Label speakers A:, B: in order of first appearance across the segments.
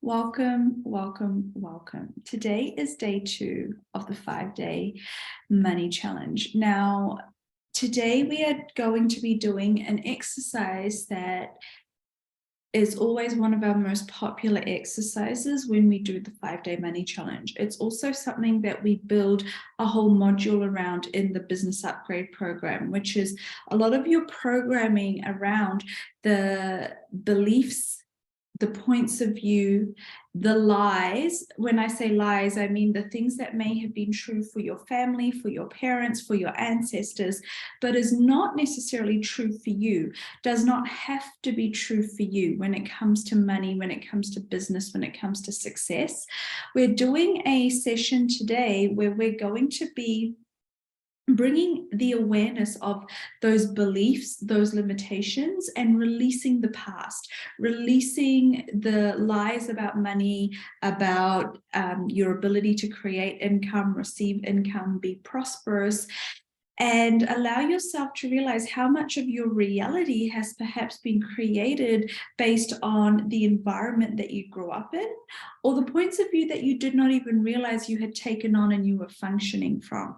A: Welcome, welcome, welcome. Today is day 2 of the 5-day money challenge. Now, today we are going to be doing an exercise that is always one of our most popular exercises when we do the 5-day money challenge. It's also something that we build a whole module around in the business upgrade program, which is a lot of your programming around the beliefs, the points of view, the lies. When I say lies, I mean the things that may have been true for your family, for your parents, for your ancestors, but is not necessarily true for you, does not have to be true for you when it comes to money, when it comes to business, when it comes to success. We're doing a session today where we're going to be bringing the awareness of those beliefs, those limitations, and releasing the past, releasing the lies about money, about your ability to create income, receive income, be prosperous, and allow yourself to realize how much of your reality has perhaps been created based on the environment that you grew up in, or the points of view that you did not even realize you had taken on and you were functioning from.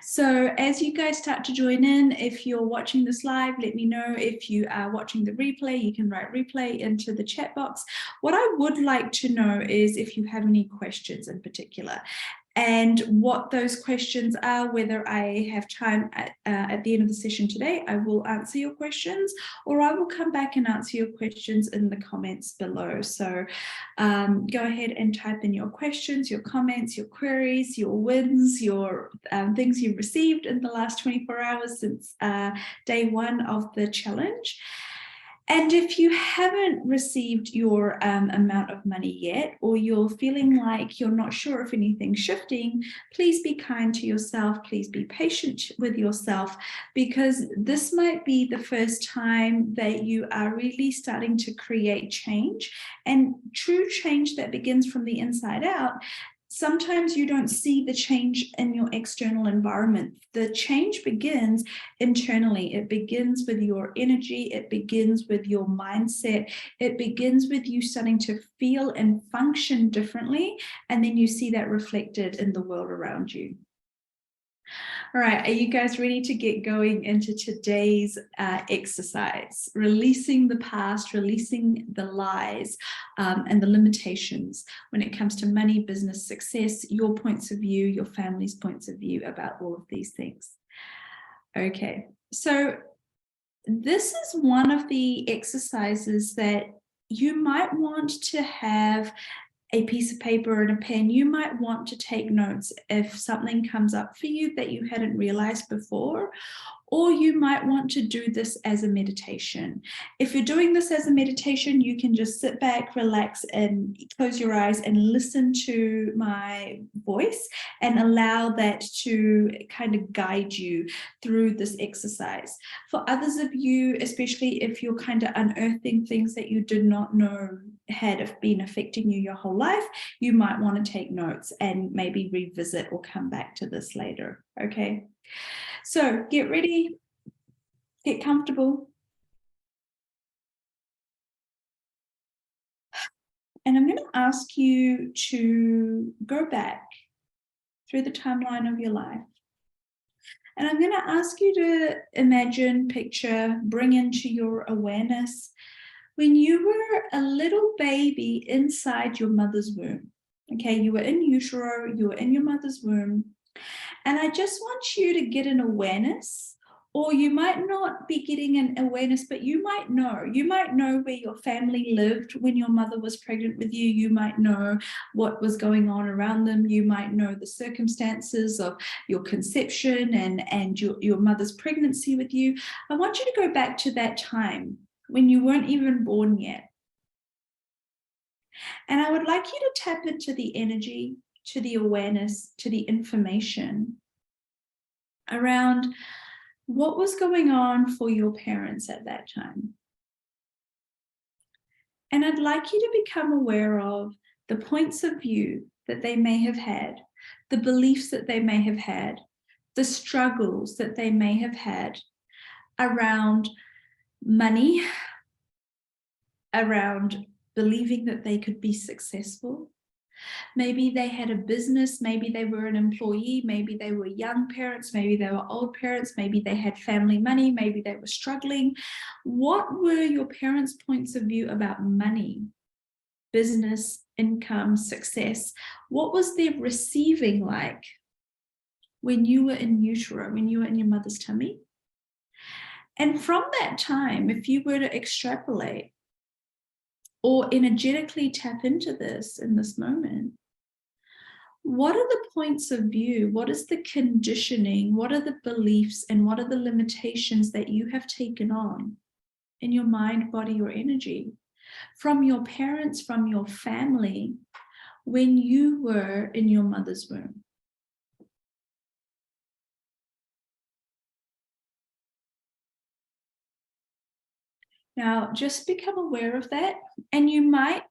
A: So as you guys start to join in, if you're watching this live, let me know. If you are watching the replay, you can write replay into the chat box. What I would like to know is if you have any questions in particular, and what those questions are, whether I have time at the end of the session today, I will answer your questions, or I will come back and answer your questions in the comments below. So go ahead and type in your questions, your comments, your queries, your wins, your things you've received in the last 24 hours since day 1 of the challenge. And if you haven't received your amount of money yet, or you're feeling like you're not sure if anything's shifting, please be kind to yourself. Please be patient with yourself, because this might be the first time that you are really starting to create change, and true change that begins from the inside out. Sometimes you don't see the change in your external environment. The change begins internally. It begins with your energy. It begins with your mindset. It begins with you starting to feel and function differently. And then you see that reflected in the world around you. All right, are you guys ready to get going into today's exercise? Releasing the past, releasing the lies and the limitations when it comes to money, business, success, your points of view, your family's points of view about all of these things. Okay, so this is one of the exercises that you might want to have a piece of paper and a pen. You might want to take notes if something comes up for you that you hadn't realized before, or you might want to do this as a meditation. If you're doing this as a meditation, you can just sit back, relax, and close your eyes and listen to my voice and allow that to kind of guide you through this exercise. For others of you, especially if you're kind of unearthing things that you did not know had been affecting you your whole life, you might want to take notes and maybe revisit or come back to this later. Okay. So get ready, get comfortable. And I'm going to ask you to go back through the timeline of your life. And I'm going to ask you to imagine, picture, bring into your awareness when you were a little baby inside your mother's womb. Okay, you were in utero, you were in your mother's womb. And I just want you to get an awareness, or you might not be getting an awareness, but you might know where your family lived when your mother was pregnant with you. You might know what was going on around them. You might know the circumstances of your conception and your mother's pregnancy with you. I want you to go back to that time when you weren't even born yet. And I would like you to tap into the energy, to the awareness, to the information around what was going on for your parents at that time. And I'd like you to become aware of the points of view that they may have had, the beliefs that they may have had, the struggles that they may have had around money, around believing that they could be successful. Maybe they had a business, maybe they were an employee, maybe they were young parents, maybe they were old parents, maybe they had family money, maybe they were struggling. What were your parents' points of view about money, business, income, success? What was their receiving like when you were in utero, when you were in your mother's tummy? And from that time, if you were to extrapolate or energetically tap into this in this moment, what are the points of view? What is the conditioning? What are the beliefs and what are the limitations that you have taken on in your mind, body, or energy from your parents, from your family, when you were in your mother's womb? Now, just become aware of that, and you might,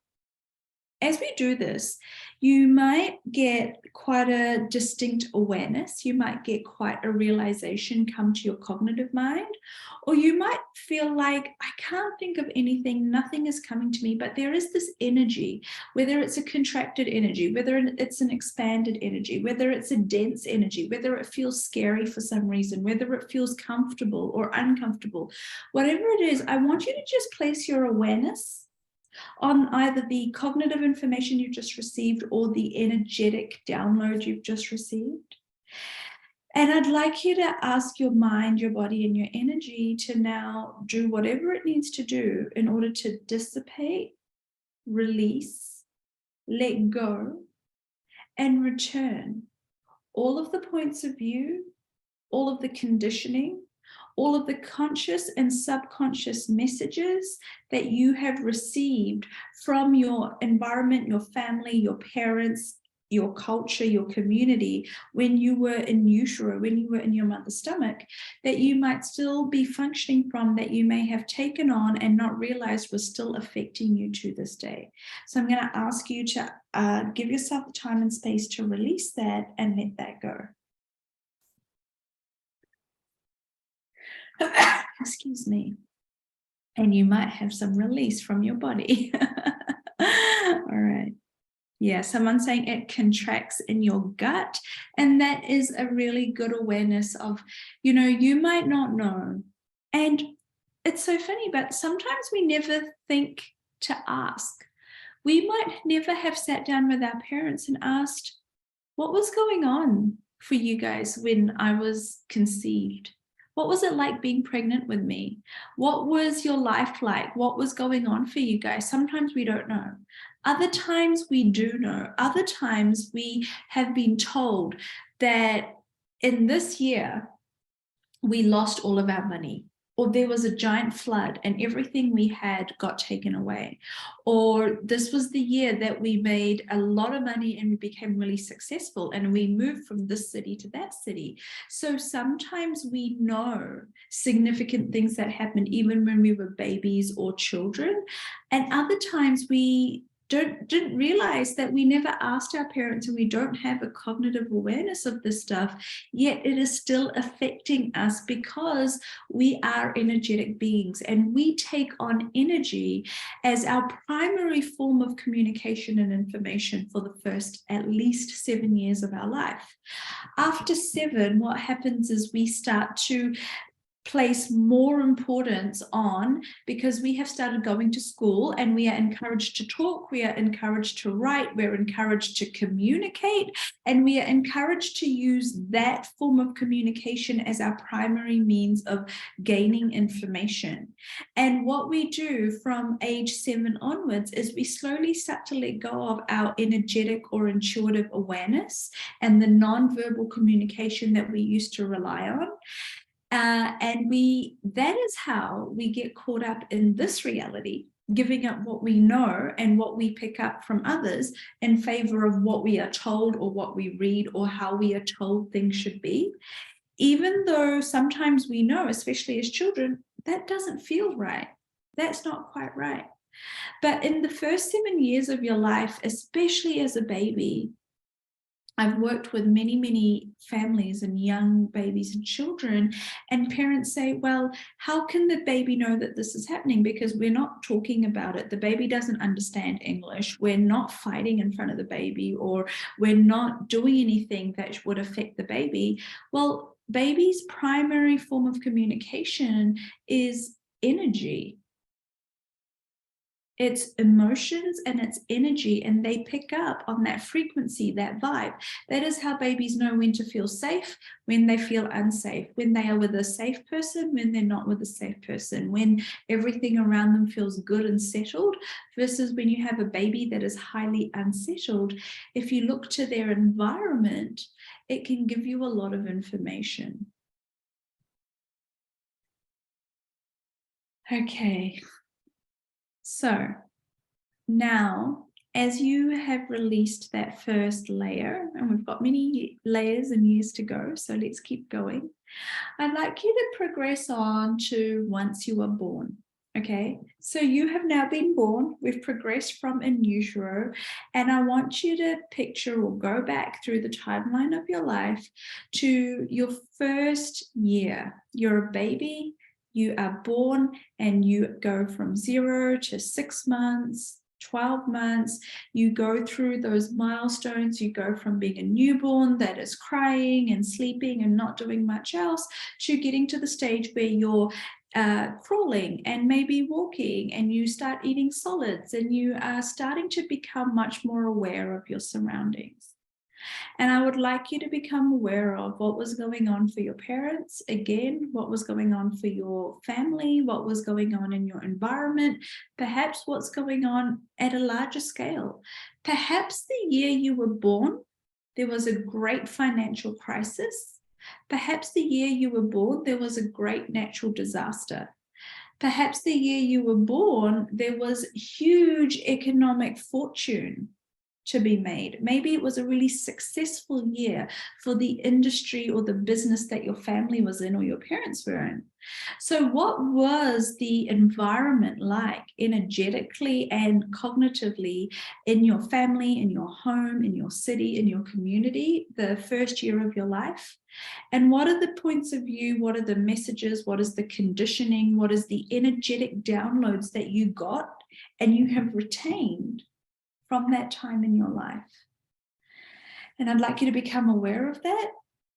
A: as we do this, you might get quite a distinct awareness. You might get quite a realization come to your cognitive mind, or you might feel like, I can't think of anything, nothing is coming to me, but there is this energy, whether it's a contracted energy, whether it's an expanded energy, whether it's a dense energy, whether it feels scary for some reason, whether it feels comfortable or uncomfortable, whatever it is, I want you to just place your awareness on either the cognitive information you've just received or the energetic download you've just received. And I'd like you to ask your mind, your body, and your energy to now do whatever it needs to do in order to dissipate, release, let go, and return all of the points of view, all of the conditioning, all of the conscious and subconscious messages that you have received from your environment, your family, your parents, your culture, your community, when you were in utero, when you were in your mother's stomach, that you might still be functioning from, that you may have taken on and not realized was still affecting you to this day. So I'm going to ask you to give yourself the time and space to release that and let that go. Excuse me. And you might have some release from your body. All right. Yeah, someone's saying it contracts in your gut. And that is a really good awareness of, you might not know. And it's so funny, but sometimes we never think to ask. We might never have sat down with our parents and asked, what was going on for you guys when I was conceived? What was it like being pregnant with me? What was your life like? What was going on for you guys? Sometimes we don't know. Other times we do know. Other times we have been told that in this year, we lost all of our money, or there was a giant flood and everything we had got taken away, or this was the year that we made a lot of money and we became really successful and we moved from this city to that city. So sometimes we know significant things that happened even when we were babies or children, and other times we didn't realize that we never asked our parents, and we don't have a cognitive awareness of this stuff, yet it is still affecting us because we are energetic beings and we take on energy as our primary form of communication and information for the first at least 7 years of our life. After 7, what happens is we start to place more importance on, because we have started going to school and we are encouraged to talk, we are encouraged to write, we're encouraged to communicate, and we are encouraged to use that form of communication as our primary means of gaining information. And what we do from age 7 onwards is we slowly start to let go of our energetic or intuitive awareness and the non-verbal communication that we used to rely on. And that is how we get caught up in this reality, giving up what we know and what we pick up from others in favor of what we are told or what we read or how we are told things should be. Even though sometimes we know, especially as children, that doesn't feel right. That's not quite right. But in the first 7 years of your life, especially as a baby, I've worked with many, many families and young babies and children, and parents say, well, how can the baby know that this is happening? Because we're not talking about it. The baby doesn't understand English. We're not fighting in front of the baby, or we're not doing anything that would affect the baby. Well, baby's primary form of communication is energy. It's emotions and it's energy, and they pick up on that frequency, that vibe. That is how babies know when to feel safe, when they feel unsafe, when they are with a safe person, when they're not with a safe person, when everything around them feels good and settled, versus when you have a baby that is highly unsettled. If you look to their environment, it can give you a lot of information. Okay. So now, as you have released that first layer, and we've got many layers and years to go, so let's keep going. I'd like you to progress on to once you were born. Okay, so you have now been born. We've progressed from in utero, and I want you to picture or go back through the timeline of your life to your first year. You're a baby, you are born, and you go from 0 to 6 months, 12 months. You go through those milestones. You go from being a newborn that is crying and sleeping and not doing much else, to getting to the stage where you're crawling and maybe walking, and you start eating solids, and you are starting to become much more aware of your surroundings. And I would like you to become aware of what was going on for your parents, again, what was going on for your family, what was going on in your environment, perhaps what's going on at a larger scale. Perhaps the year you were born, there was a great financial crisis. Perhaps the year you were born, there was a great natural disaster. Perhaps the year you were born, there was huge economic fortune to be made. Maybe it was a really successful year for the industry or the business that your family was in or your parents were in. So what was the environment like energetically and cognitively in your family, in your home, in your city, in your community, the first year of your life? And what are the points of view? What are the messages? What is the conditioning? What is the energetic downloads that you got and you have retained from that time in your life? And I'd like you to become aware of that.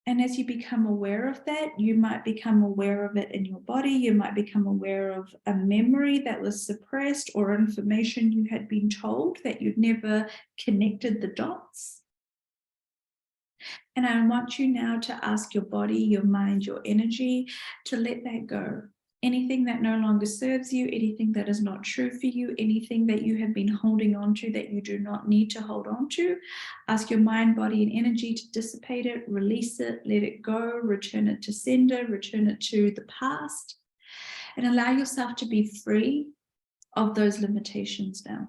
A: And as you become aware of that, you might become aware of it in your body. You might become aware of a memory that was suppressed, or information you had been told that you'd never connected the dots. And I want you now to ask your body, your mind, your energy to let that go. Anything that no longer serves you, anything that is not true for you, anything that you have been holding on to that you do not need to hold on to, ask your mind, body, and energy to dissipate it, release it, let it go, return it to sender, return it to the past, and allow yourself to be free of those limitations now.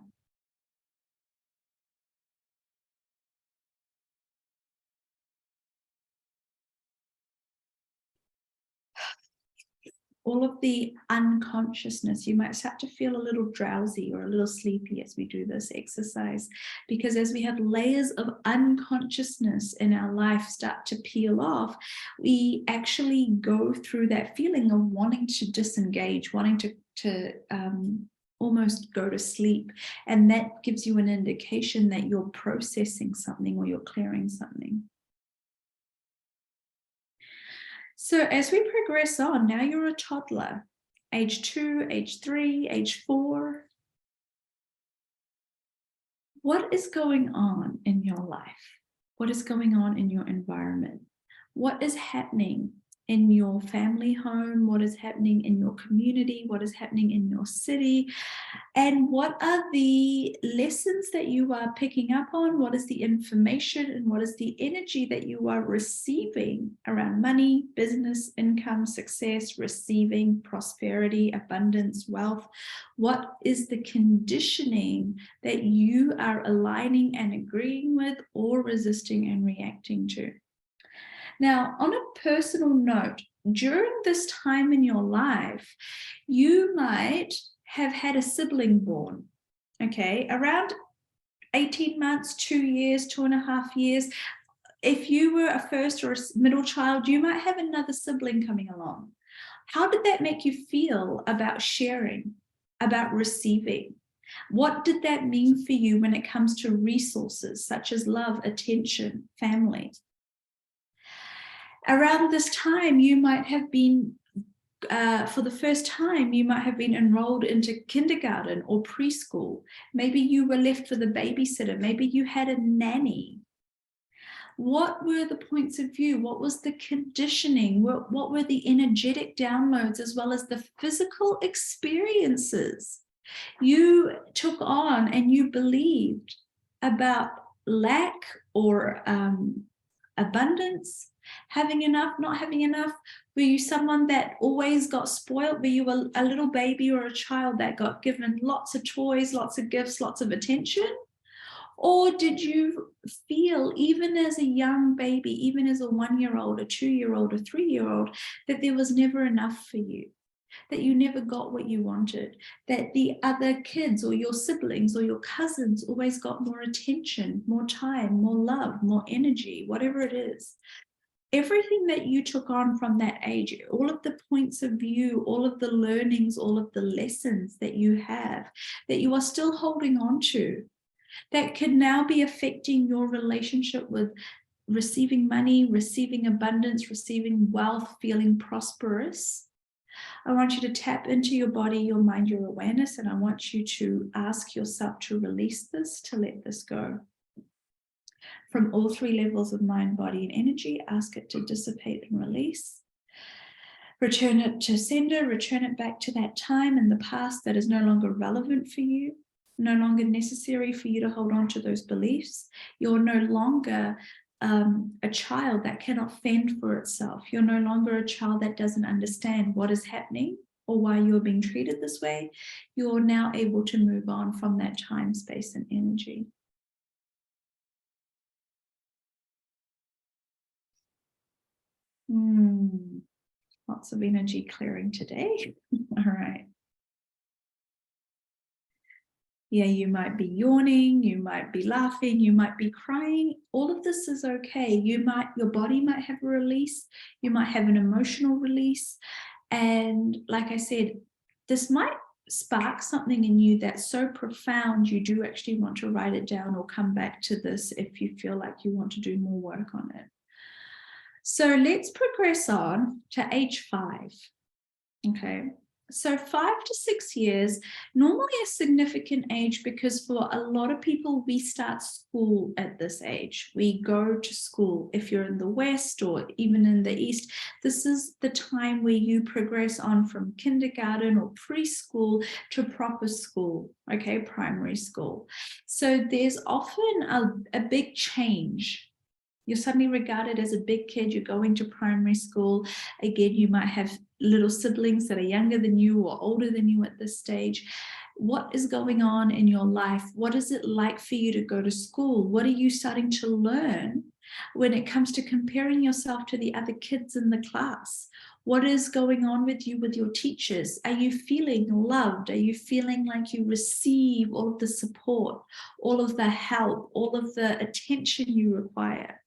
A: All of the unconsciousness, you might start to feel a little drowsy or a little sleepy as we do this exercise, because as we have layers of unconsciousness in our life start to peel off, we actually go through that feeling of wanting to disengage, wanting to almost go to sleep. And that gives you an indication that you're processing something or you're clearing something. So as we progress on, now you're a toddler, age 2, age 3, age 4. What is going on in your life? What is going on in your environment? What is happening in your family home? What is happening in your community? What is happening in your city? And what are the lessons that you are picking up on? What is the information and what is the energy that you are receiving around money, business, income, success, receiving, prosperity, abundance, wealth? What is the conditioning that you are aligning and agreeing with, or resisting and reacting to? Now, on a personal note, during this time in your life, you might have had a sibling born, okay, around 18 months, 2 years, 2.5 years. if you were a first or a middle child, you might have another sibling coming along. How did that make you feel about sharing, about receiving? What did that mean for you when it comes to resources such as love, attention, family? Around this time, you might have been, for the first time, you might have been enrolled into kindergarten or preschool. Maybe you were left with a babysitter. Maybe you had a nanny. What were the points of view? What was the conditioning? What were the energetic downloads as well as the physical experiences you took on and you believed about lack or abundance, having enough, not having enough? Were you someone that always got spoiled? Were you a little baby or a child that got given lots of toys, lots of gifts, lots of attention? Or did you feel, even as a young baby, even as a 1-year-old, a 2-year-old, a 3-year-old, that there was never enough for you, that you never got what you wanted, that the other kids or your siblings or your cousins always got more attention, more time, more love, more energy, whatever it is? Everything that you took on from that age, all of the points of view, all of the learnings, all of the lessons that you have, that you are still holding on to, that could now be affecting your relationship with receiving money, receiving abundance, receiving wealth, feeling prosperous. I want you to tap into your body, your mind, your awareness, and I want you to ask yourself to release this, to let this go. From all 3 levels of mind, body, and energy, ask it to dissipate and release. Return it to sender, return it back to that time in the past that is no longer relevant for you, no longer necessary for you to hold on to those beliefs. You're no longer a child that cannot fend for itself. You're no longer a child that doesn't understand what is happening or why you're being treated this way. You're now able to move on from that time, space, and energy. Lots of energy clearing today. All right. Yeah, you might be yawning, you might be laughing, you might be crying. All of this is okay. Your body might have a release, you might have an emotional release. And like I said, this might spark something in you that's so profound you do actually want to write it down or come back to this if you feel like you want to do more work on it. So let's progress on to age 5. Okay. So 5 to 6 years, normally a significant age, because for a lot of people, we start school at this age. We go to school. If you're in the West or even in the East, this is the time where you progress on from kindergarten or preschool to proper school, okay, primary school. So there's often a big change. You're suddenly regarded as a big kid. You're going to primary school. Again, you might have little siblings that are younger than you or older than you at this stage. What is going on in your life? What is it like for you to go to school? What are you starting to learn when it comes to comparing yourself to the other kids in the class? What is going on with you, with your teachers? Are you feeling loved? Are you feeling like you receive all of the support, all of the help, all of the attention you require?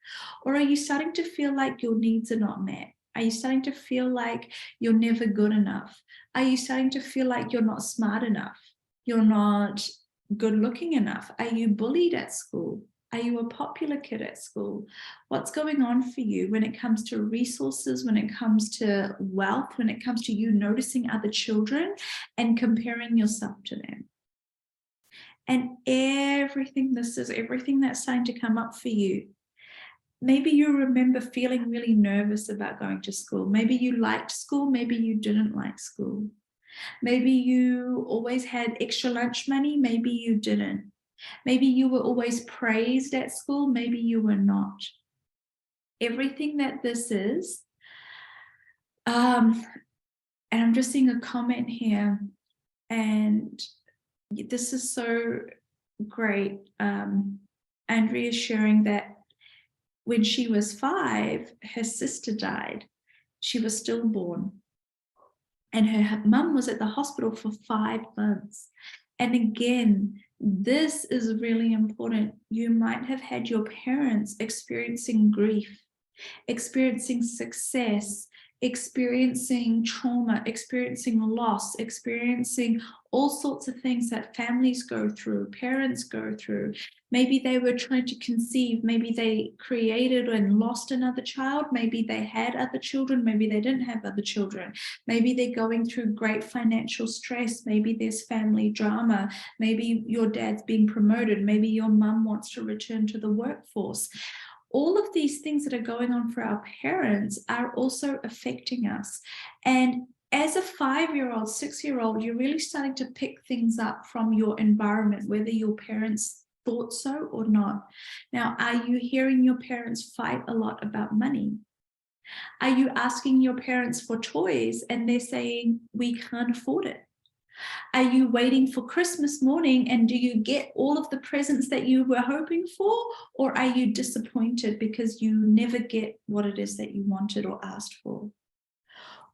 A: Or are you starting to feel like your needs are not met? Are you starting to feel like you're never good enough? Are you starting to feel like you're not smart enough? You're not good looking enough? Are you bullied at school? Are you a popular kid at school? What's going on for you when it comes to resources, when it comes to wealth, when it comes to you noticing other children and comparing yourself to them? And everything that's starting to come up for you. Maybe you remember feeling really nervous about going to school. Maybe you liked school, maybe you didn't like school. Maybe you always had extra lunch money, maybe you didn't. Maybe you were always praised at school, maybe you were not. Everything that this is, and I'm just seeing a comment here, and this is so great. Andrea is sharing that when she was 5, her sister died. She was stillborn. And her mum was at the hospital for 5 months. And again, This is really important. You might have had your parents experiencing grief, experiencing success, experiencing trauma, experiencing loss, experiencing all sorts of things that families go through, parents go through. Maybe they were trying to conceive, maybe they created and lost another child, maybe they had other children, maybe they didn't have other children, maybe they're going through great financial stress, maybe there's family drama, maybe your dad's being promoted, maybe your mum wants to return to the workforce. All of these things that are going on for our parents are also affecting us. And as a 5-year-old, 6-year-old, you're really starting to pick things up from your environment, whether your parents thought so or not. Now, are you hearing your parents fight a lot about money? Are you asking your parents for toys and they're saying, we can't afford it? Are you waiting for Christmas morning and do you get all of the presents that you were hoping for? Or are you disappointed because you never get what it is that you wanted or asked for?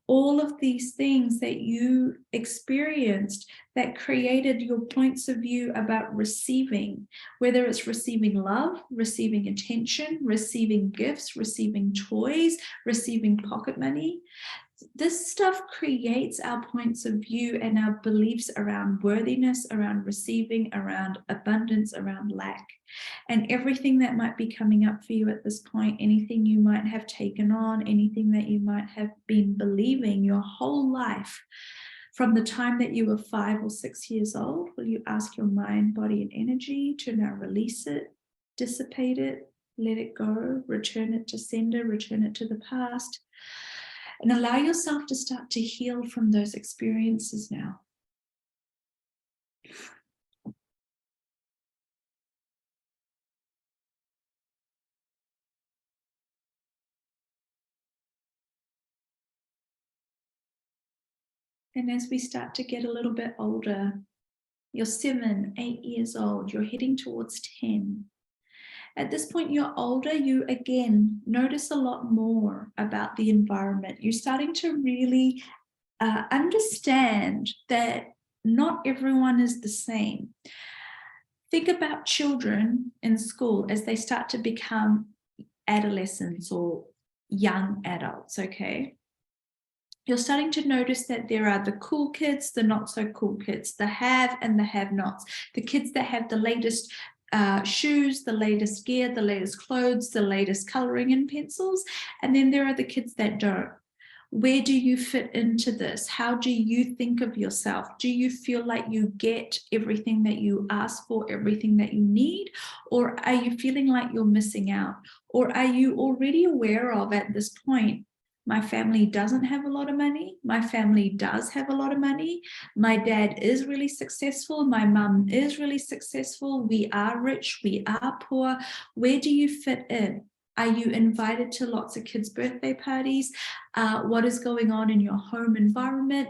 A: All of these things that you experienced that created your points of view about receiving, whether it's receiving love, receiving attention, receiving gifts, receiving toys, receiving pocket money. This stuff creates our points of view and our beliefs around worthiness, around receiving, around abundance, around lack. And everything that might be coming up for you at this point, anything you might have taken on, anything that you might have been believing your whole life, from the time that you were 5 or 6 years old, will you ask your mind, body, and energy to now release it, dissipate it, let it go, return it to sender, return it to the past, and allow yourself to start to heal from those experiences now. And as we start to get a little bit older, you're 7, 8 years old, you're heading towards 10. At this point, you're older, you again notice a lot more about the environment. You're starting to really understand that not everyone is the same. Think about children in school as they start to become adolescents or young adults, okay? You're starting to notice that there are the cool kids, the not so cool kids, the have and the have-nots, the kids that have the latest shoes, the latest gear, the latest clothes, the latest coloring and pencils, and then there are the kids that don't. Where do you fit into this? How do you think of yourself? Do you feel like you get everything that you ask for, everything that you need? Or are you feeling like you're missing out? Or are you already aware of at this point, my family doesn't have a lot of money. My family does have a lot of money. My dad is really successful. My mum is really successful. We are rich. We are poor. Where do you fit in? Are you invited to lots of kids' birthday parties? What is going on in your home environment?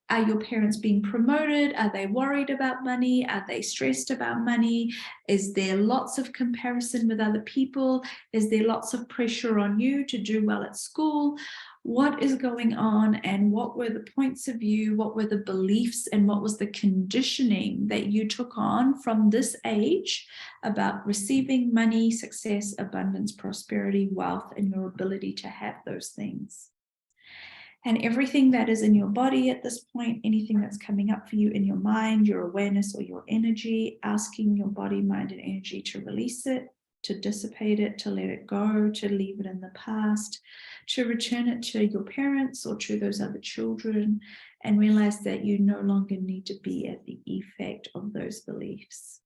A: Are your parents being promoted? Are they worried about money? Are they stressed about money? Is there lots of comparison with other people? Is there lots of pressure on you to do well at school? What is going on, and what were the points of view? What were the beliefs, and what was the conditioning that you took on from this age about receiving money, success, abundance, prosperity, wealth, and your ability to have those things? And everything that is in your body at this point, anything that's coming up for you in your mind, your awareness, or your energy, asking your body, mind, and energy to release it, to dissipate it, to let it go, to leave it in the past, to return it to your parents or to those other children, and realize that you no longer need to be at the effect of those beliefs.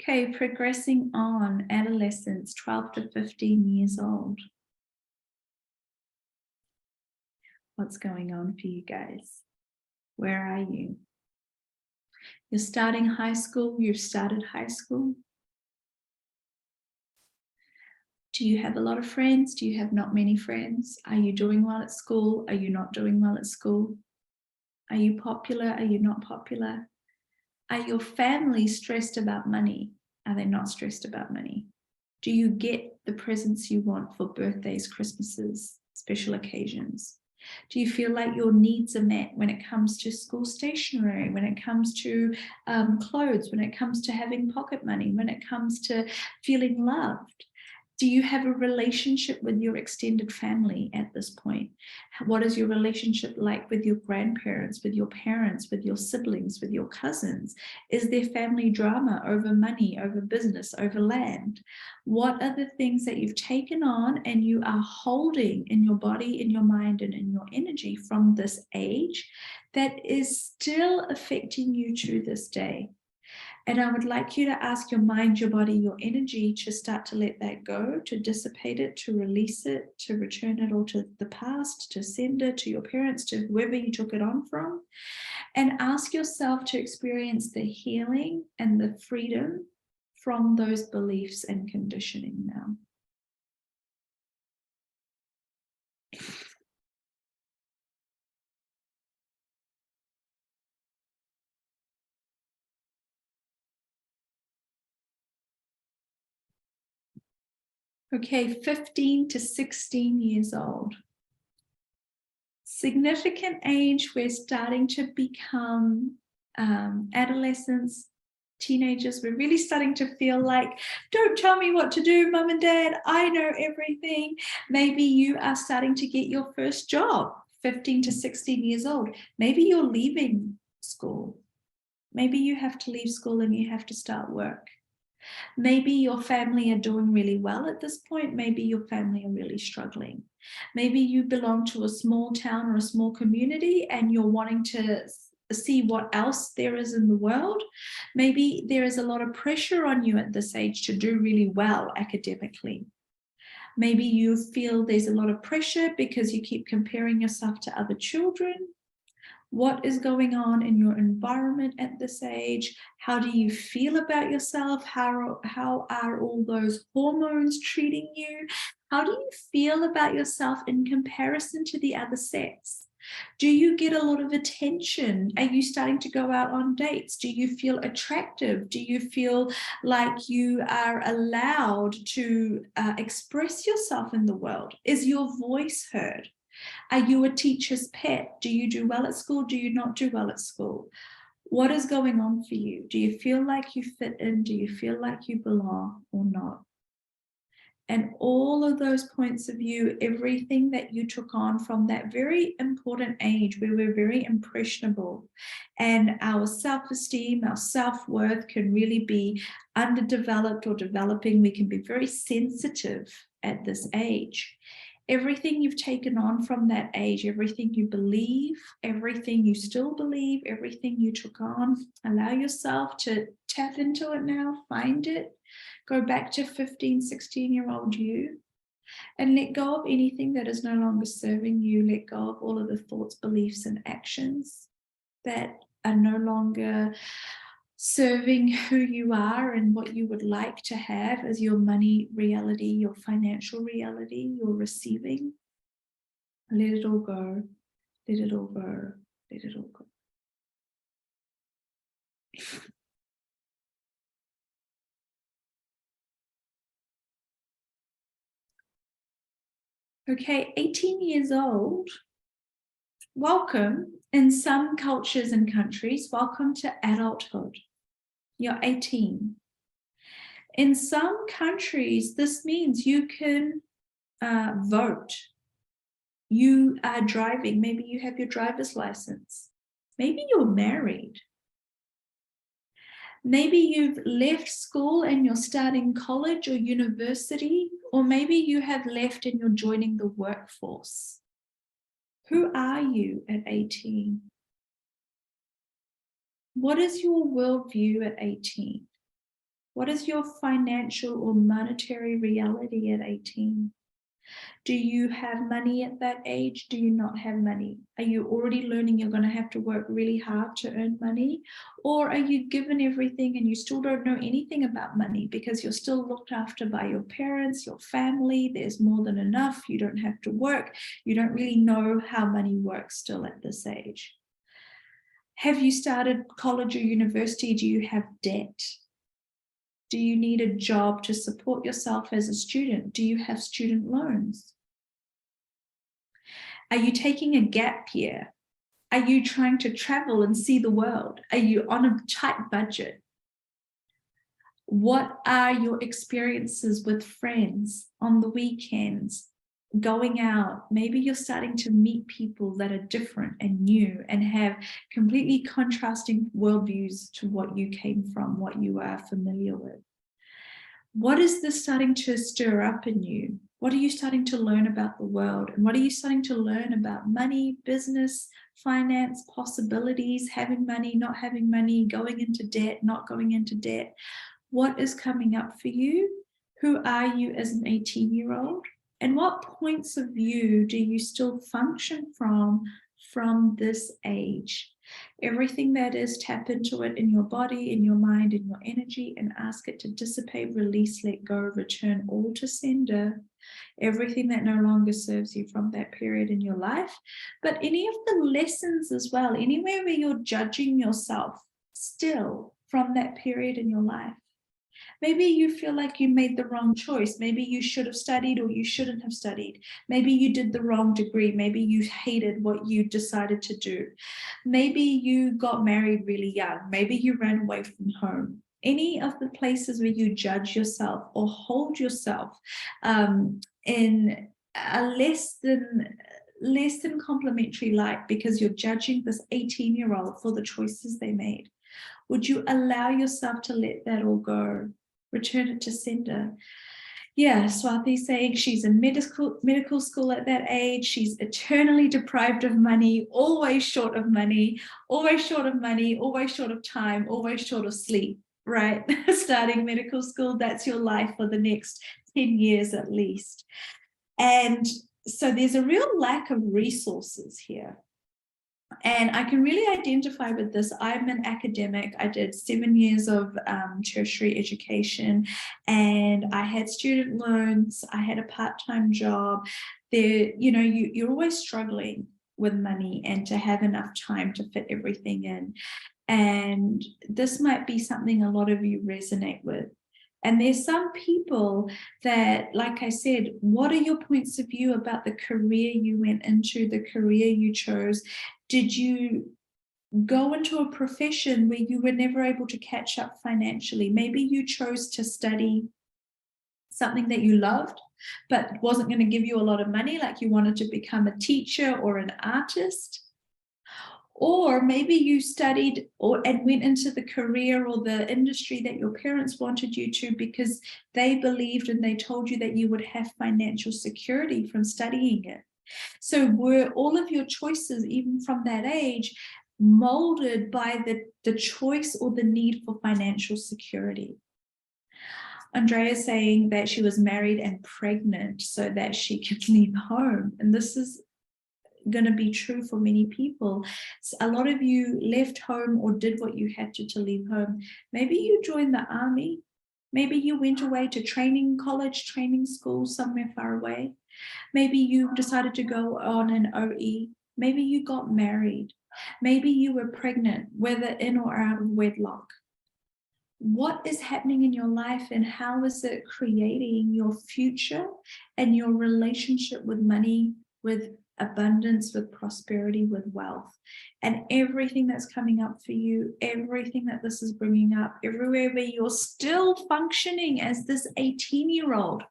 A: Okay, progressing on, adolescents, 12 to 15 years old. What's going on for you guys? Where are you? You're starting high school, you've started high school. Do you have a lot of friends? Do you have not many friends? Are you doing well at school? Are you not doing well at school? Are you popular? Are you not popular? Are your family stressed about money? Are they not stressed about money? Do you get the presents you want for birthdays, Christmases, special occasions? Do you feel like your needs are met when it comes to school stationery, when it comes to clothes, when it comes to having pocket money, when it comes to feeling loved? Do you have a relationship with your extended family at this point? What is your relationship like with your grandparents, with your parents, with your siblings, with your cousins? Is there family drama over money, over business, over land? What are the things that you've taken on and you are holding in your body, in your mind, and in your energy from this age that is still affecting you to this day? And I would like you to ask your mind, your body, your energy to start to let that go, to dissipate it, to release it, to return it all to the past, to send it to your parents, to whoever you took it on from. And ask yourself to experience the healing and the freedom from those beliefs and conditioning now. Okay, 15 to 16 years old. Significant age, we're starting to become adolescents, teenagers. We're really starting to feel like, don't tell me what to do, mum and dad, I know everything. Maybe you are starting to get your first job, 15 to 16 years old. Maybe you're leaving school. Maybe you have to leave school and you have to start work. Maybe your family are doing really well at this point. Maybe your family are really struggling. Maybe you belong to a small town or a small community and you're wanting to see what else there is in the world. Maybe there is a lot of pressure on you at this age to do really well academically. Maybe you feel there's a lot of pressure because you keep comparing yourself to other children. What is going on in your environment at this age? How do you feel about yourself? How are all those hormones treating you? How do you feel about yourself in comparison to the other sex? Do you get a lot of attention? Are you starting to go out on dates? Do you feel attractive? Do you feel like you are allowed to express yourself in the world? Is your voice heard? Are you a teacher's pet? Do you do well at school? Do you not do well at school? What is going on for you? Do you feel like you fit in? Do you feel like you belong or not? And all of those points of view, everything that you took on from that very important age where we're very impressionable and our self-esteem, our self-worth can really be underdeveloped or developing. We can be very sensitive at this age. Everything you've taken on from that age, everything you believe, everything you still believe, everything you took on, allow yourself to tap into it now, find it, go back to 15, 16-year-old you, and let go of anything that is no longer serving you. Let go of all of the thoughts, beliefs, and actions that are no longer serving who you are and what you would like to have as your money reality, your financial reality, your receiving. Let it all go. Let it all go. Let it all go. Okay, 18 years old. Welcome. In some cultures and countries, welcome to adulthood. You're 18. In some countries, this means you can vote. You are driving. Maybe you have your driver's license. Maybe you're married. Maybe you've left school and you're starting college or university, or maybe you have left and you're joining the workforce. Who are you at 18? What is your worldview at 18? What is your financial or monetary reality at 18? Do you have money at that age? Do you not have money? Are you already learning you're going to have to work really hard to earn money? Or are you given everything and you still don't know anything about money because you're still looked after by your parents, your family, there's more than enough, you don't have to work, you don't really know how money works still at this age? Have you started college or university? Do you have debt? Do you need a job to support yourself as a student? Do you have student loans? Are you taking a gap year? Are you trying to travel and see the world? Are you on a tight budget? What are your experiences with friends on the weekends, going out? Maybe you're starting to meet people that are different and new and have completely contrasting worldviews to what you came from, what you are familiar with. What is this starting to stir up in you? What are you starting to learn about the world? And what are you starting to learn about money, business, finance, possibilities, having money, not having money, going into debt, not going into debt? What is coming up for you? Who are you as an 18-year-old? And what points of view do you still function from this age? Everything that is, tap into it in your body, in your mind, in your energy, and ask it to dissipate, release, let go, return all to sender. Everything that no longer serves you from that period in your life, but any of the lessons as well, anywhere where you're judging yourself still from that period in your life. Maybe you feel like you made the wrong choice. Maybe you should have studied or you shouldn't have studied. Maybe you did the wrong degree. Maybe you hated what you decided to do. Maybe you got married really young. Maybe you ran away from home. Any of the places where you judge yourself or hold yourself in a less than complimentary light because you're judging this 18-year-old for the choices they made. Would you allow yourself to let that all go? Return it to sender. Yeah, Swati's saying she's in medical school at that age. She's eternally deprived of money, always short of money, always short of money, always short of time, always short of sleep, right? Starting medical school, that's your life for the next 10 years at least. And so there's a real lack of resources here. And I can really identify with this. I'm an academic. I did 7 years of tertiary education, and I had student loans. I had a part-time job. There, you know, you're always struggling with money and to have enough time to fit everything in. And this might be something a lot of you resonate with. And there's some people that, like I said, what are your points of view about the career you went into, the career you chose? Did you go into a profession where you were never able to catch up financially? Maybe you chose to study something that you loved, but wasn't going to give you a lot of money, like you wanted to become a teacher or an artist. Or maybe you studied and went into the career or the industry that your parents wanted you to because they believed and they told you that you would have financial security from studying it. So were all of your choices, even from that age, molded by the choice or the need for financial security? Andrea is saying that she was married and pregnant so that she could leave home. And this is going to be true for many people. So a lot of you left home or did what you had to leave home. Maybe you joined the army. Maybe you went away to training college, training school somewhere far away. Maybe you decided to go on an OE. Maybe you got married. Maybe you were pregnant, whether in or out of wedlock. What is happening in your life and how is it creating your future and your relationship with money, with abundance, with prosperity, with wealth? And everything that's coming up for you, everything that this is bringing up, everywhere where you're still functioning as this 18-year-old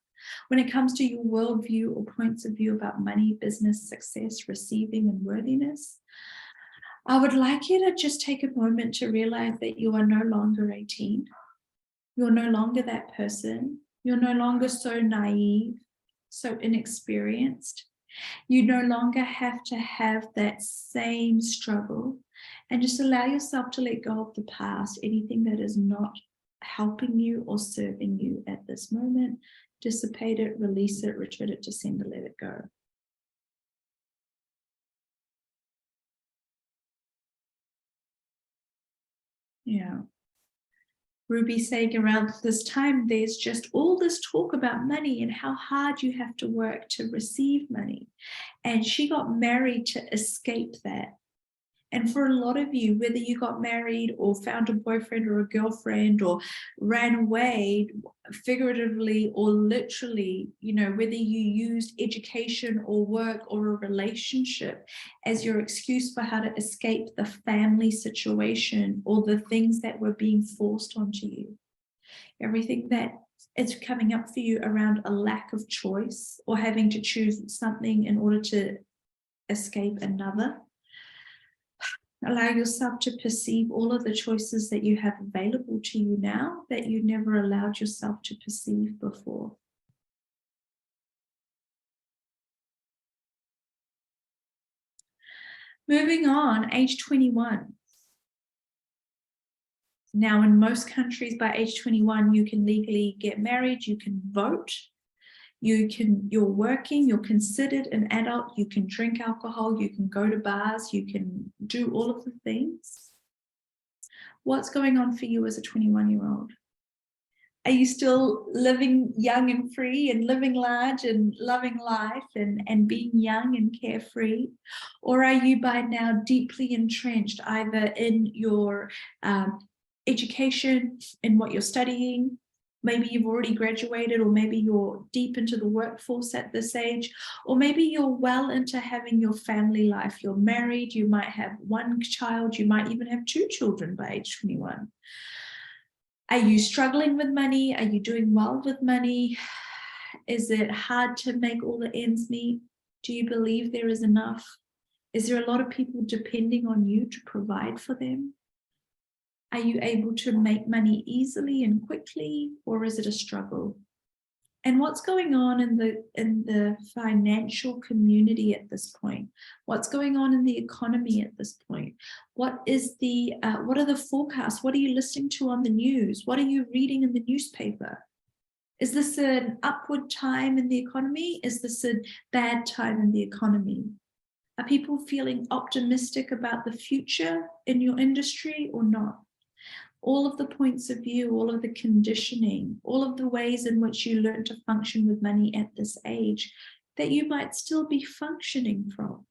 A: when it comes to your worldview or points of view about money, business, success, receiving, and worthiness, I would like you to just take a moment to realize that you are no longer 18. You're no longer that person. You're no longer so naive, so inexperienced. You no longer have to have that same struggle, and just allow yourself to let go of the past, anything that is not helping you or serving you at this moment. Dissipate it, release it, return it to sender, let it go. Yeah. Ruby saying around this time, there's just all this talk about money and how hard you have to work to receive money. And she got married to escape that. And for a lot of you, whether you got married or found a boyfriend or a girlfriend or ran away, figuratively or literally, whether you used education or work or a relationship as your excuse for how to escape the family situation or the things that were being forced onto you, everything that is coming up for you around a lack of choice or having to choose something in order to escape another. Allow yourself to perceive all of the choices that you have available to you now that you never allowed yourself to perceive before. Moving on, age 21. Now, in most countries, by age 21, you can legally get married, you can vote, you're working, you're considered an adult, you can drink alcohol, you can go to bars, you can do all of the things. What's going on for you as a 21-year-old? Are you still living young and free and living large and loving life and being young and carefree? Or are you by now deeply entrenched either in your education, in what you're studying? Maybe you've already graduated, or maybe you're deep into the workforce at this age, or maybe you're well into having your family life. You're married, you might have one child, you might even have 2 children by age 21. Are you struggling with money? Are you doing well with money? Is it hard to make all the ends meet? Do you believe there is enough? Is there a lot of people depending on you to provide for them? Are you able to make money easily and quickly, or is it a struggle? And what's going on in the financial community at this point? What's going on in the economy at this point? What are the forecasts? What are you listening to on the news? What are you reading in the newspaper? Is this an upward time in the economy? Is this a bad time in the economy? Are people feeling optimistic about the future in your industry or not? All of the points of view, all of the conditioning, all of the ways in which you learn to function with money at this age that you might still be functioning from.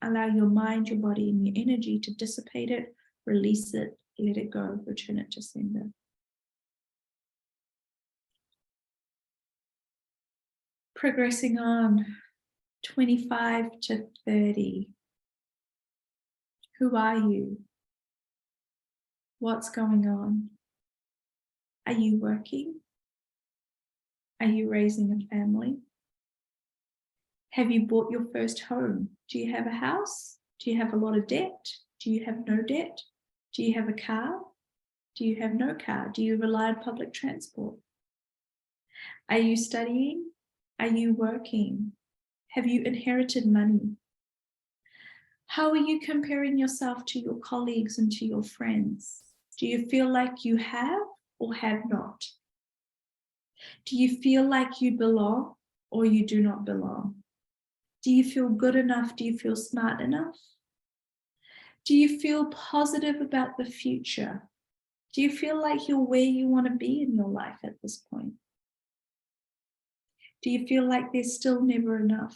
A: Allow your mind, your body, and your energy to dissipate it, release it, let it go, return it to sender. Progressing on, 25 to 30. Who are you? What's going on? Are you working? Are you raising a family? Have you bought your first home? Do you have a house? Do you have a lot of debt? Do you have no debt? Do you have a car? Do you have no car? Do you rely on public transport? Are you studying? Are you working? Have you inherited money? How are you comparing yourself to your colleagues and to your friends? Do you feel like you have or have not? Do you feel like you belong or you do not belong? Do you feel good enough? Do you feel smart enough? Do you feel positive about the future? Do you feel like you're where you want to be in your life at this point? Do you feel like there's still never enough?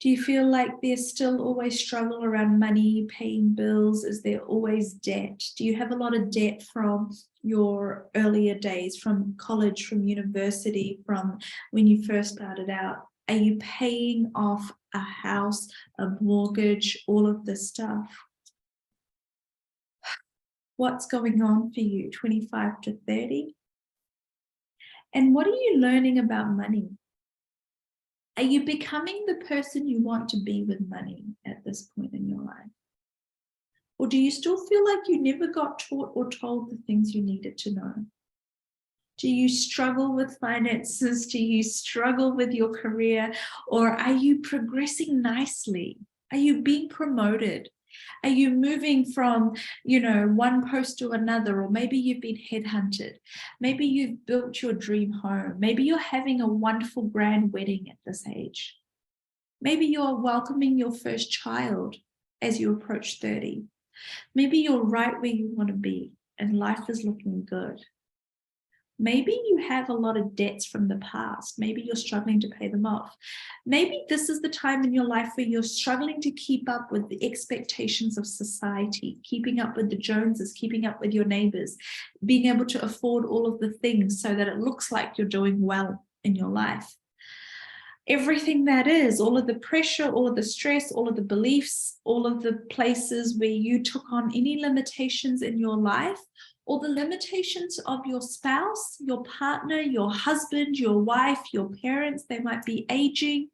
A: Do you feel like there's still always struggle around money, paying bills? Is there always debt? Do you have a lot of debt from your earlier days, from college, from university, from when you first started out? Are you paying off a house, a mortgage, all of this stuff? What's going on for you, 25 to 30? And what are you learning about money? Are you becoming the person you want to be with money at this point in your life? Or do you still feel like you never got taught or told the things you needed to know? Do you struggle with finances? Do you struggle with your career? Or are you progressing nicely? Are you being promoted? Are you moving from, one post to another? Or maybe you've been headhunted. Maybe you've built your dream home. Maybe you're having a wonderful grand wedding at this age. Maybe you're welcoming your first child as you approach 30. Maybe you're right where you want to be and life is looking good. Maybe you have a lot of debts from the past. Maybe you're struggling to pay them off. Maybe this is the time in your life where you're struggling to keep up with the expectations of society, keeping up with the Joneses, keeping up with your neighbors, being able to afford all of the things so that it looks like you're doing well in your life. Everything that is, all of the pressure, all of the stress, all of the beliefs, all of the places where you took on any limitations in your life, or the limitations of your spouse, your partner, your husband, your wife, your parents, they might be aging.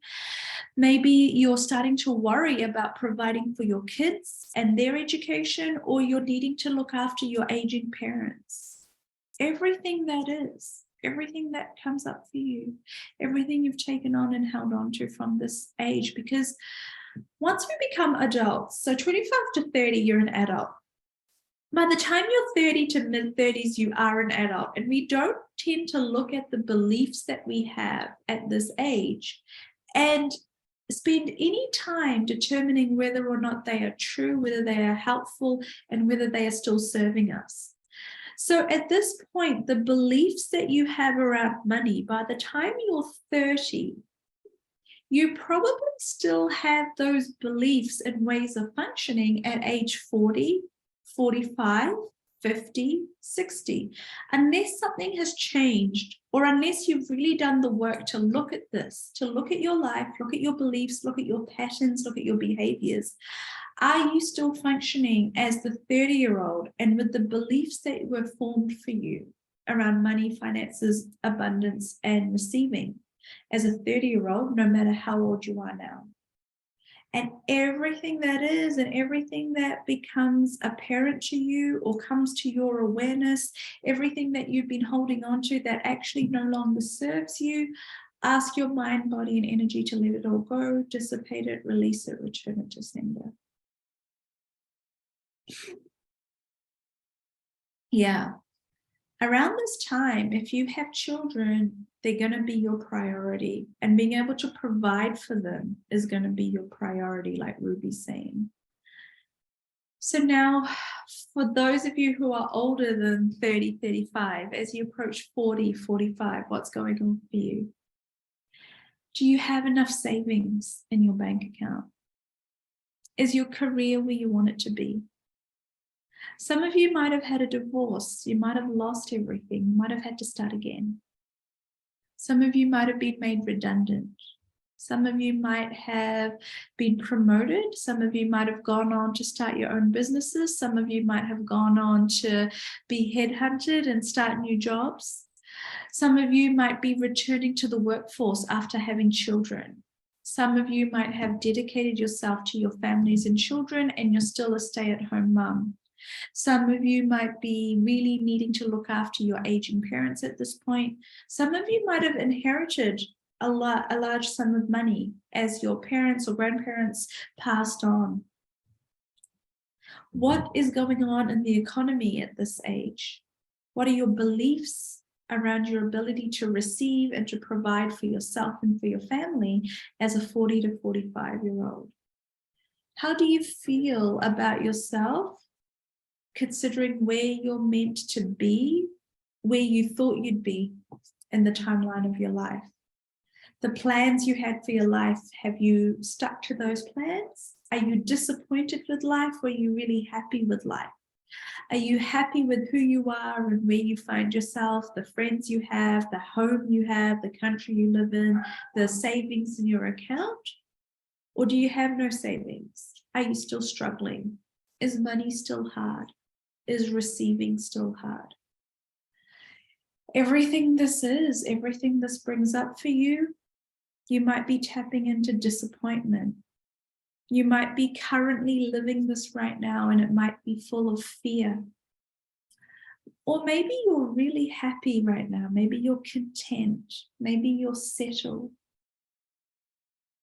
A: Maybe you're starting to worry about providing for your kids and their education, or you're needing to look after your aging parents. Everything that is, everything that comes up for you, everything you've taken on and held on to from this age, because once we become adults, so 25 to 30, you're an adult. By the time you're 30 to mid-30s, you are an adult, and we don't tend to look at the beliefs that we have at this age and spend any time determining whether or not they are true, whether they are helpful, and whether they are still serving us. So at this point, the beliefs that you have around money, by the time you're 30, you probably still have those beliefs and ways of functioning at age 40, 45, 50, 60, unless something has changed, or unless you've really done the work to look at this, to look at your life, look at your beliefs, look at your patterns, look at your behaviors. Are you still functioning as the 30-year-old and with the beliefs that were formed for you around money, finances, abundance, and receiving as a 30-year-old, no matter how old you are now? And everything that is and everything that becomes apparent to you or comes to your awareness, everything that you've been holding on to that actually no longer serves you, ask your mind, body, and energy to let it all go, dissipate it, release it, return it to sender. Yeah. Around this time, if you have children, they're going to be your priority, and being able to provide for them is going to be your priority, like Ruby's saying. So now, for those of you who are older than 30, 35, as you approach 40, 45, what's going on for you? Do you have enough savings in your bank account? Is your career where you want it to be? Some of you might have had a divorce. You might have lost everything. You might have had to start again. Some of you might have been made redundant. Some of you might have been promoted. Some of you might have gone on to start your own businesses. Some of you might have gone on to be headhunted and start new jobs. Some of you might be returning to the workforce after having children. Some of you might have dedicated yourself to your families and children, and you're still a stay-at-home mum. Some of you might be really needing to look after your aging parents at this point. Some of you might have inherited a large sum of money as your parents or grandparents passed on. What is going on in the economy at this age? What are your beliefs around your ability to receive and to provide for yourself and for your family as a 40 to 45-year-old? How do you feel about yourself, considering where you're meant to be, where you thought you'd be in the timeline of your life? The plans you had for your life, have you stuck to those plans? Are you disappointed with life, or are you really happy with life? Are you happy with who you are and where you find yourself, the friends you have, the home you have, the country you live in, the savings in your account? Or do you have no savings? Are you still struggling? Is money still hard? Is receiving still hard? Everything this brings up for you, you might be tapping into disappointment. You might be currently living this right now, and it might be full of fear. Or maybe you're really happy right now. Maybe you're content. Maybe you're settled.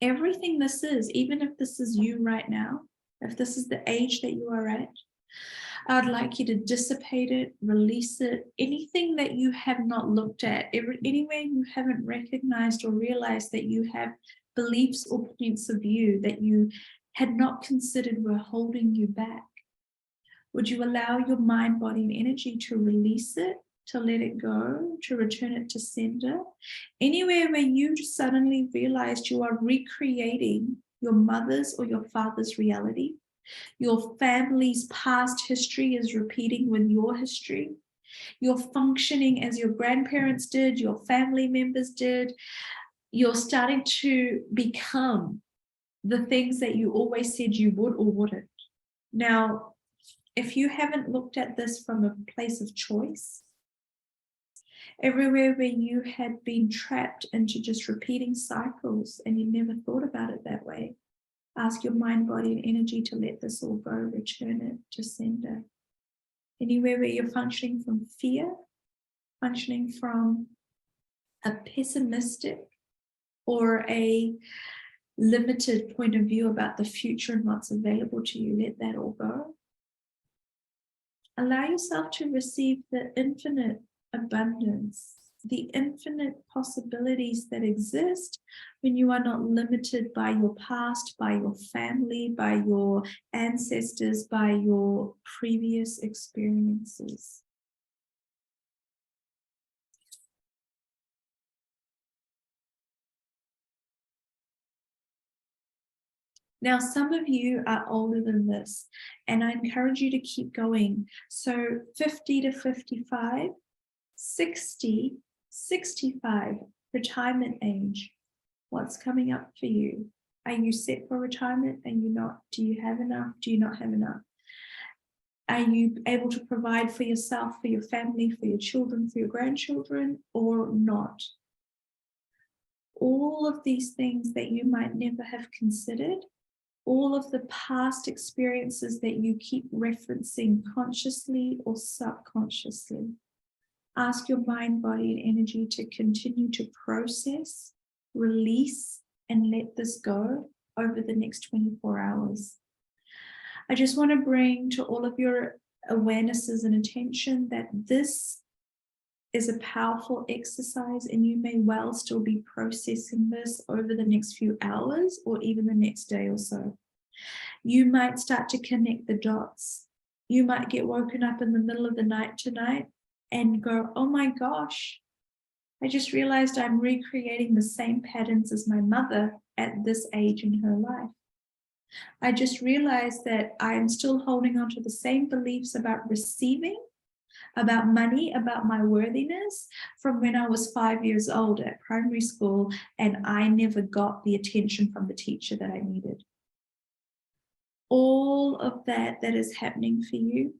A: Everything this is, even if this is you right now, if this is the age that you are at, I'd like you to dissipate it, release it, anything that you have not looked at, anywhere you haven't recognized or realized that you have beliefs or points of view that you had not considered were holding you back. Would you allow your mind, body, and energy to release it to let it go, to return it to sender. Anywhere where you suddenly realized you are recreating your mother's or your father's reality. Your family's past history is repeating with your history. You're functioning as your grandparents did, your family members did. You're starting to become the things that you always said you would or wouldn't. Now, if you haven't looked at this from a place of choice, everywhere where you had been trapped into just repeating cycles and you never thought about it that way, ask your mind, body, and energy to let this all go, return it to sender. Anywhere where you're functioning from fear, functioning from a pessimistic or a limited point of view about the future and what's available to you, let that all go. Allow yourself to receive the infinite abundance, the infinite possibilities that exist when you are not limited by your past, by your family, by your ancestors, by your previous experiences. Now, some of you are older than this, and I encourage you to keep going. So 50 to 55, 60, 65, retirement age. What's coming up for you? Are you set for retirement? Are you not? Do you have enough? Do you not have enough? Are you able to provide for yourself, for your family, for your children, for your grandchildren, or not? All of these things that you might never have considered, all of the past experiences that you keep referencing consciously or subconsciously. Ask your mind, body, and energy to continue to process, release, and let this go over the next 24 hours. I just want to bring to all of your awarenesses and attention that this is a powerful exercise, and you may well still be processing this over the next few hours or even the next day or so. You might start to connect the dots. You might get woken up in the middle of the night tonight and go, oh my gosh, I just realized I'm recreating the same patterns as my mother at this age in her life. I just realized that I'm still holding on to the same beliefs about receiving, about money, about my worthiness from when I was 5 years old at primary school, and I never got the attention from the teacher that I needed. All of that is happening for you.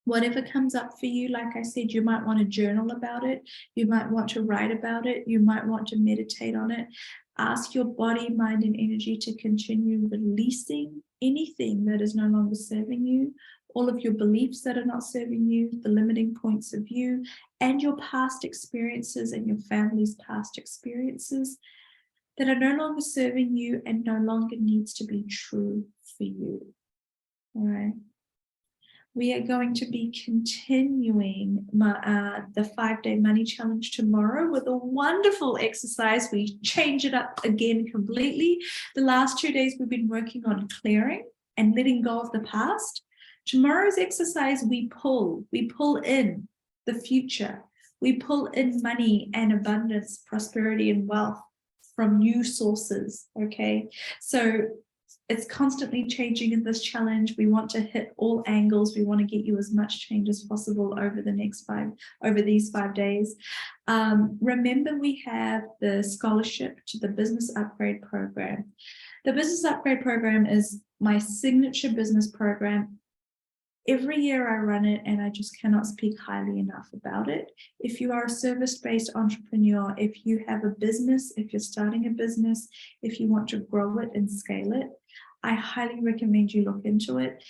A: Whatever comes up for you, like I said, you might want to journal about it. You might want to write about it. You might want to meditate on it. Ask your body, mind, and energy to continue releasing anything that is no longer serving you, all of your beliefs that are not serving you, the limiting points of view, and your past experiences and your family's past experiences that are no longer serving you and no longer needs to be true for you. All right. We are going to be continuing the 5-day money challenge tomorrow with a wonderful exercise. We change it up again completely. The last 2 days we've been working on clearing and letting go of the past. Tomorrow's exercise, we pull in the future. We pull in money and abundance, prosperity and wealth from new sources, okay? So it's constantly changing in this challenge. We want to hit all angles. We want to get you as much change as possible over these 5 days. Remember, we have the scholarship to the Business Upgrade Program. The Business Upgrade Program is my signature business program. Every year I run it, and I just cannot speak highly enough about it. If you are a service-based entrepreneur, if you have a business, if you're starting a business, if you want to grow it and scale it, I highly recommend you look into it.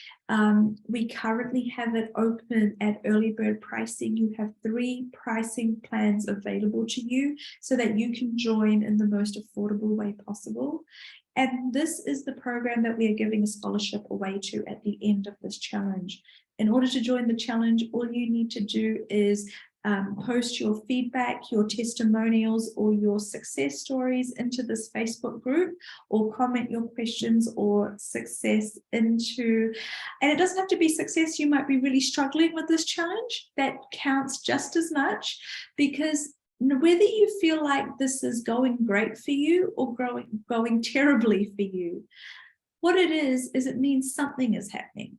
A: We currently have it open at early bird pricing. You have 3 pricing plans available to you so that you can join in the most affordable way possible. And this is the program that we are giving a scholarship away to at the end of this challenge. In order to join the challenge, all you need to do is post your feedback, your testimonials, or your success stories into this Facebook group, or comment your questions or success into, and it doesn't have to be success. You might be really struggling with this challenge. That counts just as much, because whether you feel like this is going great for you or going terribly for you, what it is it means something is happening.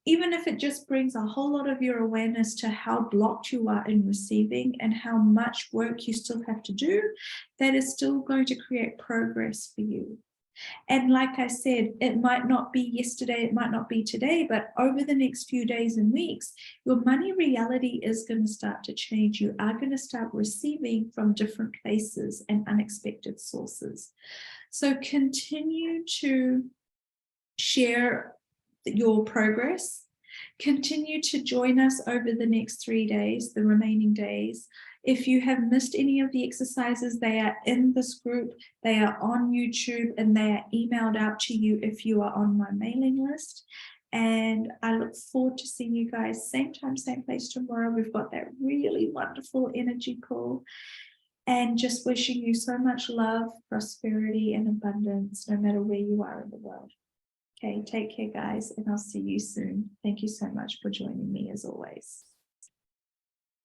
A: Even if it just brings a whole lot of your awareness to how blocked you are in receiving and how much work you still have to do, that is still going to create progress for you. And like I said, it might not be yesterday, it might not be today, but over the next few days and weeks, your money reality is going to start to change. You are going to start receiving from different places and unexpected sources. So continue to share your progress. Continue to join us over the next 3 days, the remaining days. If you have missed any of the exercises, they are in this group, they are on YouTube, and they are emailed out to you if you are on my mailing list. And I look forward to seeing you guys same time, same place tomorrow. We've got that really wonderful energy call. And just wishing you so much love, prosperity, and abundance, no matter where you are in the world. Okay, take care, guys, and I'll see you soon. Thank you so much for joining me as always.